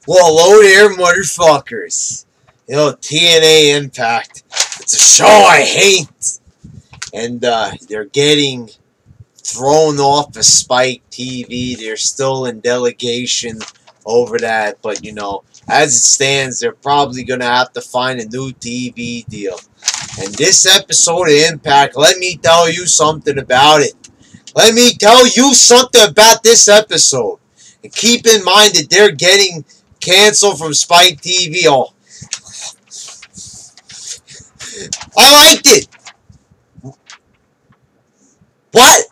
Well, hello there, motherfuckers. You know, TNA Impact. It's a show I hate. And they're getting thrown off of Spike TV. They're still in delegation over that. But, as it stands, they're probably going to have to find a new TV deal. And this episode of Impact, let me tell you something about it. Let me tell you something about this episode. And keep in mind that they're getting canceled from Spike TV. Oh, I liked it. What?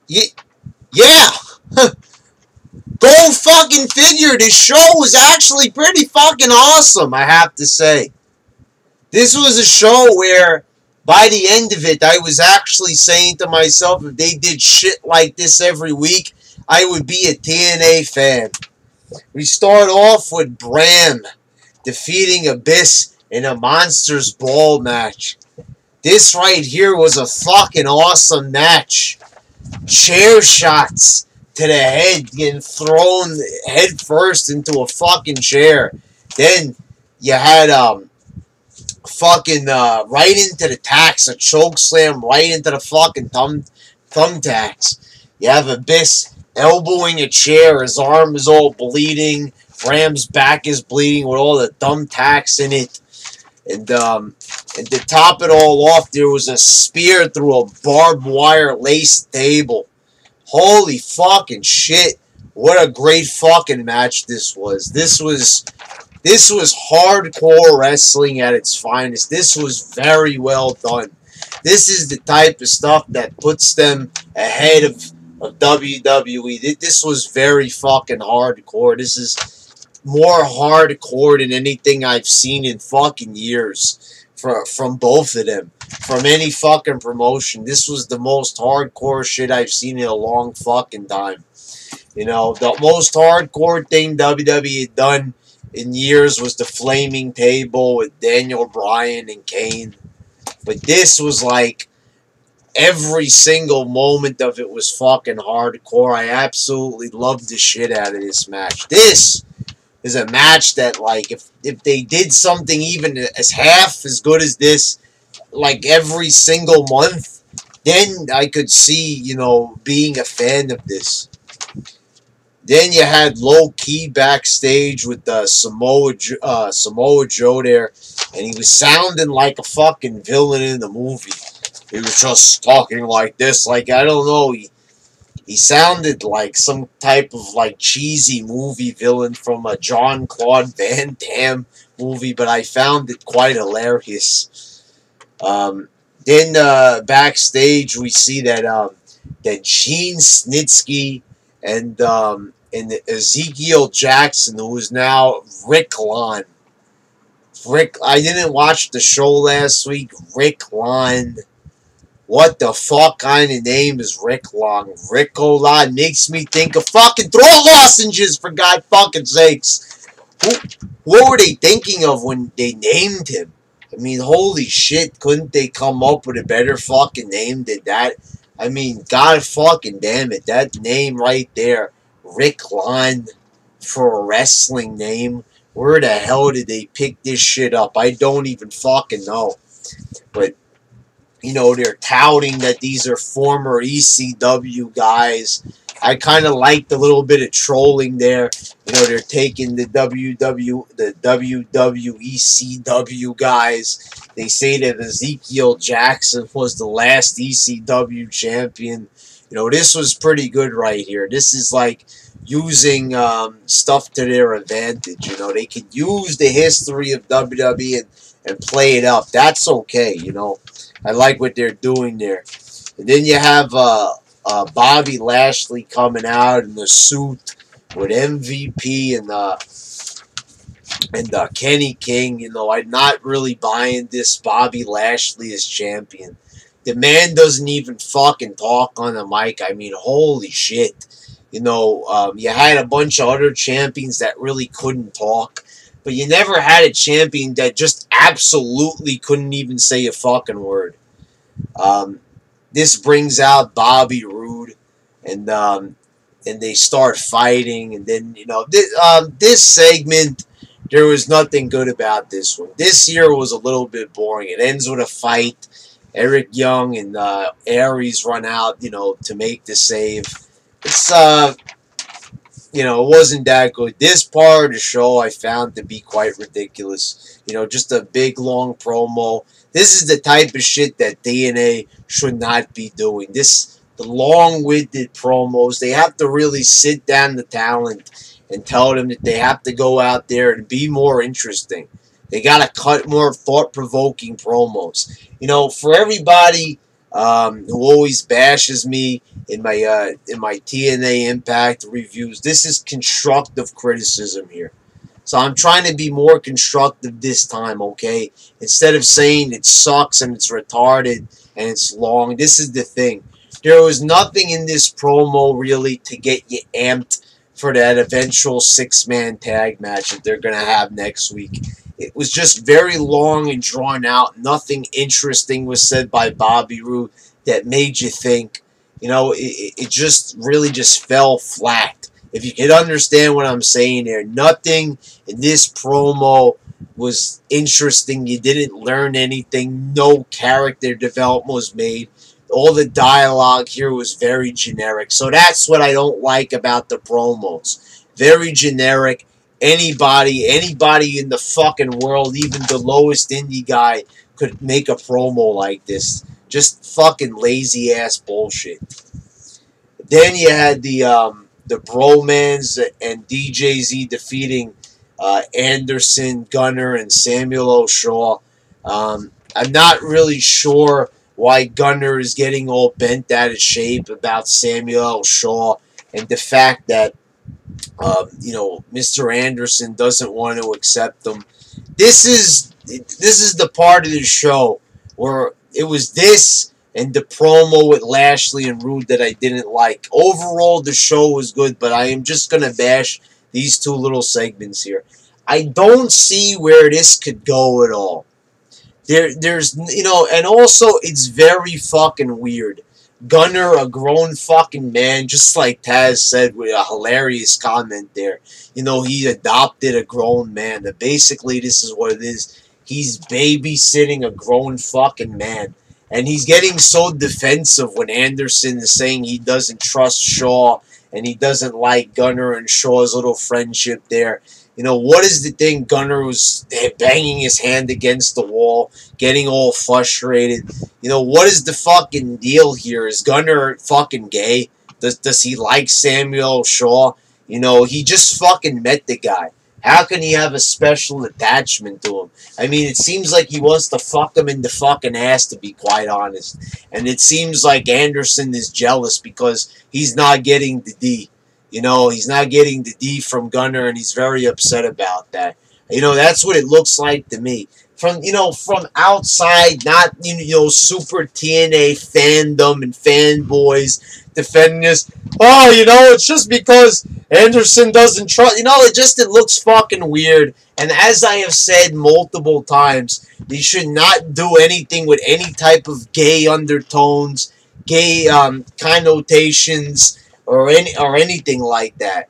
Yeah. Go fucking figure. This show was actually pretty fucking awesome, I have to say. This was a show where, by the end of it, I was actually saying to myself, if they did shit like this every week, I would be a TNA fan. We start off with Bram defeating Abyss in a Monsters Ball match. This right here was a fucking awesome match. Chair shots to the head, getting thrown head first into a fucking chair. Then you had fucking right into the tacks, a choke slam right into the fucking thumbtacks. You have Abyss elbowing a chair, his arm is all bleeding, Bram's back is bleeding with all the thumbtacks in it. And to top it all off, there was a spear through a barbed wire lace table. Holy fucking shit. What a great fucking match this was. This was hardcore wrestling at its finest. This was very well done. This is the type of stuff that puts them ahead of WWE. This was very fucking hardcore. This is more hardcore than anything I've seen in fucking years from both of them. From any fucking promotion. This was the most hardcore shit I've seen in a long fucking time. The most hardcore thing WWE had done in years was the Flaming Table with Daniel Bryan and Kane. But this was like every single moment of it was fucking hardcore. I absolutely loved the shit out of this match. This is a match that, like, if they did something even as half as good as this, like every single month, then I could see, being a fan of this. Then you had Low Ki backstage with Samoa Joe there, and he was sounding like a fucking villain in the movie. He was just talking like this, like, I don't know, he sounded like some type of like cheesy movie villain from a Jean-Claude Van Damme movie, but I found it quite hilarious. Then backstage we see that Gene Snitsky and Ezekiel Jackson, who is now Rick Lon. I didn't watch the show last week. Rick Lon. What the fuck kind of name is Rick Long? Rick-O-Lon makes me think of fucking throw lozenges, for God fucking sakes. What were they thinking of when they named him? I mean, holy shit, couldn't they come up with a better fucking name than that? I mean, God fucking damn it, that name right there, Rick Lon, for a wrestling name. Where the hell did they pick this shit up? I don't even fucking know. But they're touting that these are former ECW guys. I kind of liked a little bit of trolling there. They're taking the WWECW guys. They say that Ezekiel Jackson was the last ECW champion. This was pretty good right here. This is like using stuff to their advantage. They could use the history of WWE and play it up. That's okay, I like what they're doing there. And then you have Bobby Lashley coming out in the suit with MVP and Kenny King. I'm not really buying this Bobby Lashley as champion. The man doesn't even fucking talk on the mic. I mean, holy shit. You had a bunch of other champions that really couldn't talk. But you never had a champion that just absolutely couldn't even say a fucking word. This brings out Bobby Roode, and and they start fighting, and then this segment, there was nothing good about this one. This year was a little bit boring. It ends with a fight. Eric Young and Aries run out, to make the save. It's it wasn't that good. This part of the show I found to be quite ridiculous. Just a big long promo. This is the type of shit that TNA should not be doing. The long-winded promos. They have to really sit down the talent and tell them that they have to go out there and be more interesting. They got to cut more thought-provoking promos. For everybody who always bashes me in my TNA Impact reviews, this is constructive criticism here. So I'm trying to be more constructive this time, okay? Instead of saying it sucks and it's retarded and it's long, this is the thing. There was nothing in this promo really to get you amped for that eventual 6-man tag match that they're going to have next week. It was just very long and drawn out. Nothing interesting was said by Bobby Roode that made you think. It just really just fell flat. If you could understand what I'm saying there, nothing in this promo was interesting. You didn't learn anything. No character development was made. All the dialogue here was very generic. So that's what I don't like about the promos. Very generic. Anybody in the fucking world, even the lowest indie guy, could make a promo like this. Just fucking lazy ass bullshit. Then you had the Bromans and DJZ defeating Anderson, Gunner, and Samuel O'Shaw. I'm not really sure why Gunner is getting all bent out of shape about Samuel O'Shaw, and the fact that Mr. Anderson doesn't want to accept them. This is the part of the show where it was this and the promo with Lashley and Rude that I didn't like. Overall, the show was good, but I am just going to bash these two little segments here. I don't see where this could go at all. There's, and also it's very fucking weird. Gunner, a grown fucking man, just like Taz said with a hilarious comment there. He adopted a grown man. Basically, this is what it is. He's babysitting a grown fucking man. And he's getting so defensive when Anderson is saying he doesn't trust Shaw and he doesn't like Gunner and Shaw's little friendship there. What is the thing? Gunner was banging his hand against the wall, getting all frustrated. What is the fucking deal here? Is Gunner fucking gay? Does he like Samuel Shaw? He just fucking met the guy. How can he have a special attachment to him? I mean, it seems like he wants to fuck him in the fucking ass, to be quite honest. And it seems like Anderson is jealous because he's not getting the D. He's not getting the D from Gunner, and he's very upset about that. That's what it looks like to me. From outside, not, super TNA fandom and fanboys defending this. Oh, it's just because Anderson doesn't trust. It looks fucking weird. And as I have said multiple times, they should not do anything with any type of gay undertones, gay connotations, or anything like that.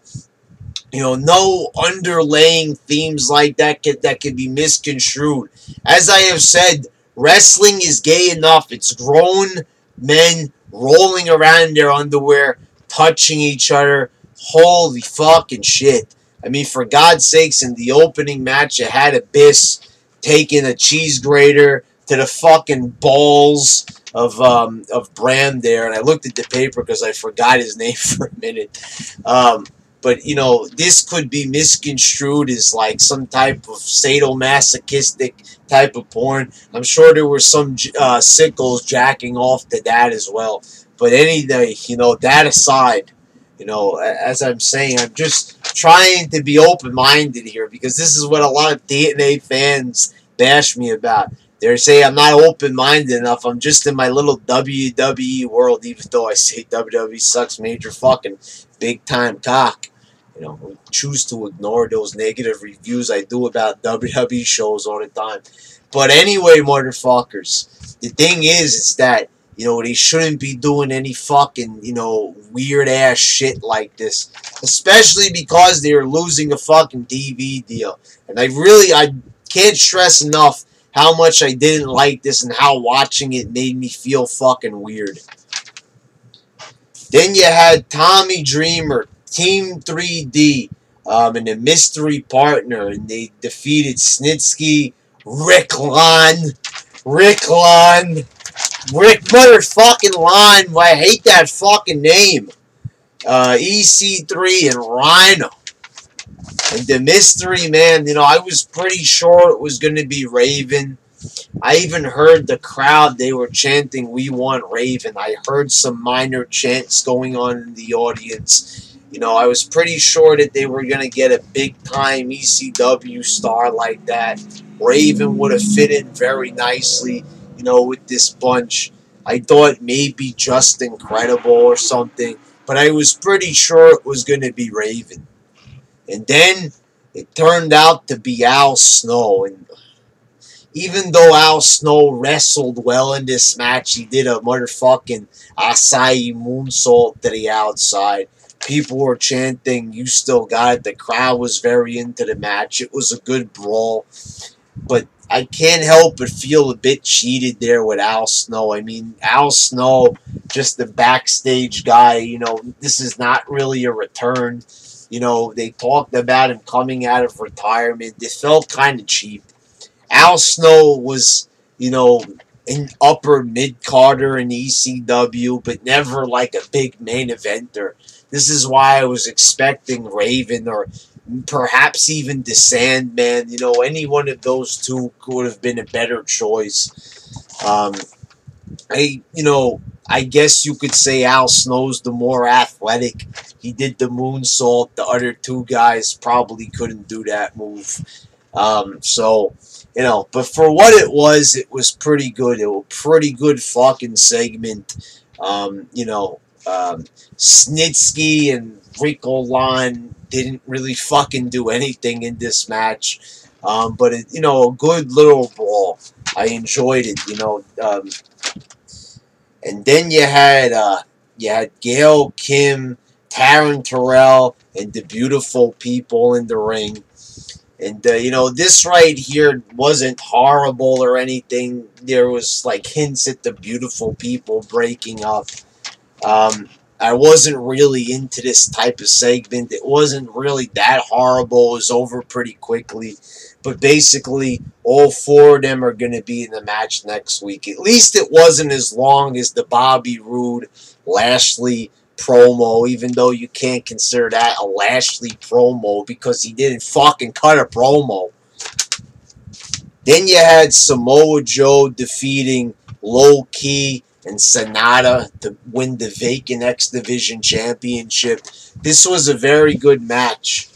No underlaying themes like that can be misconstrued. As I have said, wrestling is gay enough. It's grown men rolling around in their underwear, touching each other. Holy fucking shit. I mean, for God's sakes, in the opening match, you had Abyss taking a cheese grater to the fucking balls of Bram there, and I looked at the paper because I forgot his name for a minute. But this could be misconstrued as like some type of sadomasochistic type of porn. I'm sure there were some sickos jacking off to that as well. But anyway, that aside, as I'm saying, I'm just trying to be open-minded here because this is what a lot of TNA fans bash me about. They say I'm not open-minded enough. I'm just in my little WWE world, even though I say WWE sucks major fucking big-time cock. Choose to ignore those negative reviews I do about WWE shows all the time. But anyway, motherfuckers, the thing is that, You know, they shouldn't be doing any fucking, you know, weird-ass shit like this. Especially because they're losing a fucking TV deal. And I can't stress enough how much I didn't like this and how watching it made me feel fucking weird. Then you had Tommy Dreamer, Team 3D, and a mystery partner, and they defeated Snitsky, Rick motherfucking Lon. I hate that fucking name. EC3 and Rhino. And the mystery man, you know, I was pretty sure it was going to be Raven. I even heard the crowd, they were chanting, "We want Raven." I heard some minor chants going on in the audience. You know, I was pretty sure that they were going to get a big-time ECW star like that. Raven would have fit in very nicely, you know, with this bunch. I thought maybe Just Incredible or something, but I was pretty sure it was going to be Raven. And then it turned out to be Al Snow. And even though Al Snow wrestled well in this match, he did a motherfucking Asai moonsault to the outside. People were chanting, "You still got it." The crowd was very into the match. It was a good brawl. But I can't help but feel a bit cheated there with Al Snow. I mean, Al Snow, just the backstage guy, you know, this is not really a return. You know, they talked about him coming out of retirement. It felt kind of cheap. Al Snow was, you know, an upper mid-carder in ECW, but never like a big main eventer. This is why I was expecting Raven or perhaps even the Sandman. You know, any one of those two could have been a better choice. I guess you could say Al Snow's the more athletic. He did the moonsault. The other two guys probably couldn't do that move. So, you know, but for what it was pretty good. It was a pretty good fucking segment. Snitsky and Rico Lon didn't really fucking do anything in this match. But, a good little brawl. I enjoyed it, and then you had Gail Kim, Taryn Terrell, and the beautiful people in the ring. And, this right here wasn't horrible or anything. There was, like, hints at the beautiful people breaking up. I wasn't really into this type of segment. It wasn't really that horrible. It was over pretty quickly. But basically, all four of them are going to be in the match next week. At least it wasn't as long as the Bobby Roode Lashley promo, even though you can't consider that a Lashley promo because he didn't fucking cut a promo. Then you had Samoa Joe defeating Low Ki and Sonata to win the vacant X Division Championship. This was a very good match.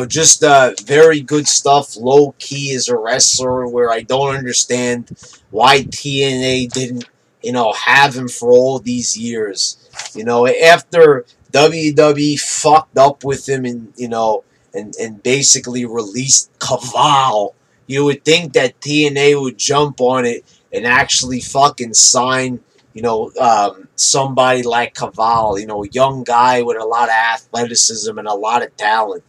Just very good stuff. Low Ki is a wrestler where I don't understand why TNA didn't, have him for all these years. After WWE fucked up with him and basically released Caval, you would think that TNA would jump on it and actually fucking sign, somebody like Caval, a young guy with a lot of athleticism and a lot of talent.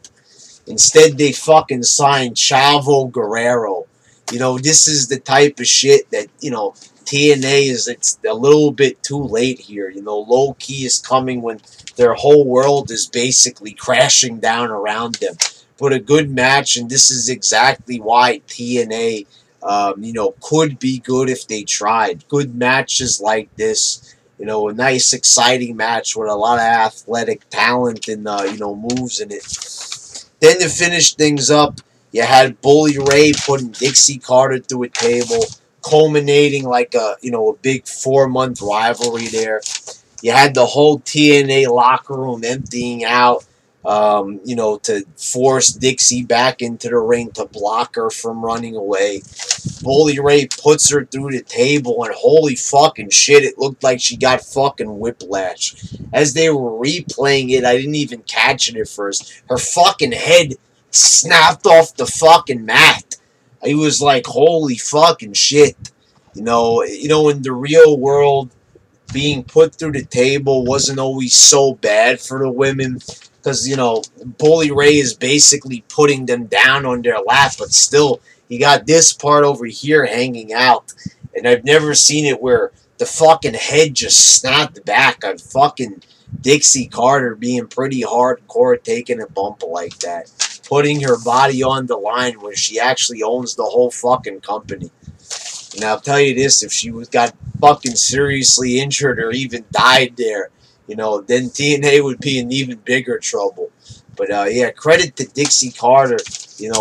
Instead, they fucking signed Chavo Guerrero. This is the type of shit that, TNA it's a little bit too late here. Low Ki is coming when their whole world is basically crashing down around them. But a good match, and this is exactly why TNA, could be good if they tried. Good matches like this, a nice, exciting match with a lot of athletic talent and, moves in it. Then to finish things up, you had Bully Ray putting Dixie Carter through a table, culminating like a big 4-month rivalry there. You had the whole TNA locker room emptying out, to force Dixie back into the ring to block her from running away. Bully Ray puts her through the table, and holy fucking shit, it looked like she got fucking whiplash. As they were replaying it, I didn't even catch it at first. Her fucking head snapped off the fucking mat. I was like, holy fucking shit. In the real world, being put through the table wasn't always so bad for the women because, Bully Ray is basically putting them down on their lap, but still, you got this part over here hanging out. And I've never seen it where the fucking head just snapped back on fucking Dixie Carter being pretty hardcore taking a bump like that. Putting her body on the line when she actually owns the whole fucking company. And I'll tell you this, if she got fucking seriously injured or even died there, then TNA would be in even bigger trouble. But, yeah, credit to Dixie Carter,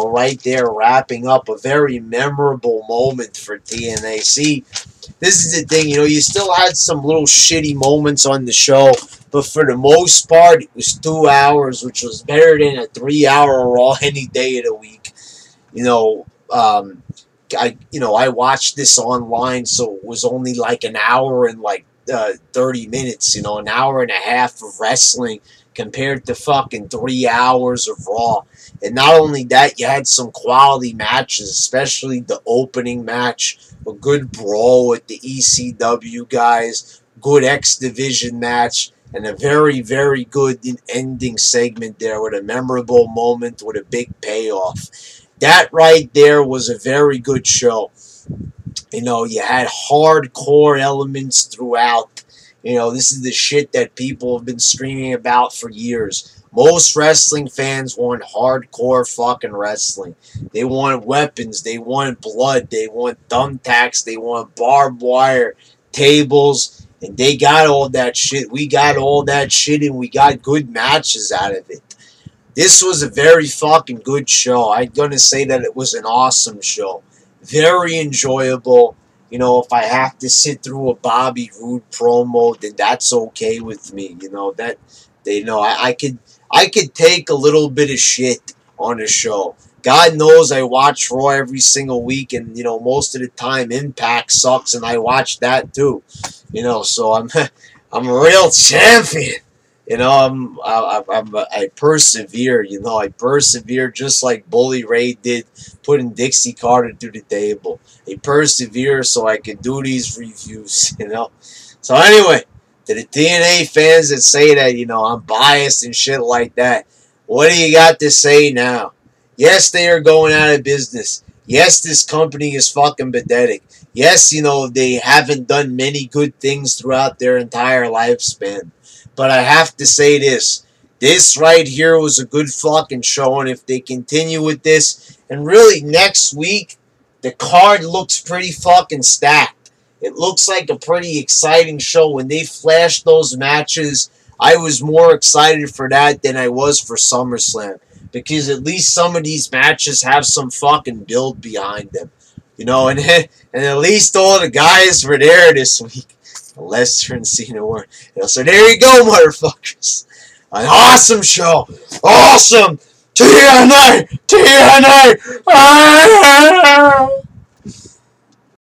right there wrapping up a very memorable moment for TNA. See, this is the thing, you still had some little shitty moments on the show, but for the most part, it was 2 hours, which was better than a 3-hour Raw any day of the week. I watched this online, so it was only like an hour and 30 minutes, an hour and a half of wrestling compared to fucking 3 hours of Raw. And not only that, you had some quality matches, especially the opening match, a good brawl with the ECW guys, good X Division match, and a very, very good ending segment there with a memorable moment with a big payoff. That right there was a very good show. You had hardcore elements throughout. This is the shit that people have been screaming about for years. Most wrestling fans want hardcore fucking wrestling. They want weapons. They want blood. They want thumbtacks. They want barbed wire, tables. And they got all that shit. We got all that shit, and we got good matches out of it. This was a very fucking good show. I'm going to say that it was an awesome show. Very enjoyable. If I have to sit through a Bobby Roode promo, then that's okay with me. I could take a little bit of shit on a show. God knows I watch Raw every single week, and most of the time Impact sucks, and I watch that too. So I'm I'm a real champion. I persevere. I persevere just like Bully Ray did, putting Dixie Carter through the table. I persevere so I can do these reviews. So anyway, to the TNA fans that say that I'm biased and shit like that, what do you got to say now? Yes, they are going out of business. Yes, this company is fucking pathetic. Yes, they haven't done many good things throughout their entire lifespan. But I have to say this. This right here was a good fucking show, and if they continue with this, and really next week, the card looks pretty fucking stacked. It looks like a pretty exciting show. When they flashed those matches, I was more excited for that than I was for SummerSlam. Because at least some of these matches have some fucking build behind them. And at least all the guys were there this week. Lester and Cena were. So there you go, motherfuckers. An awesome show. Awesome. TNA. TNA.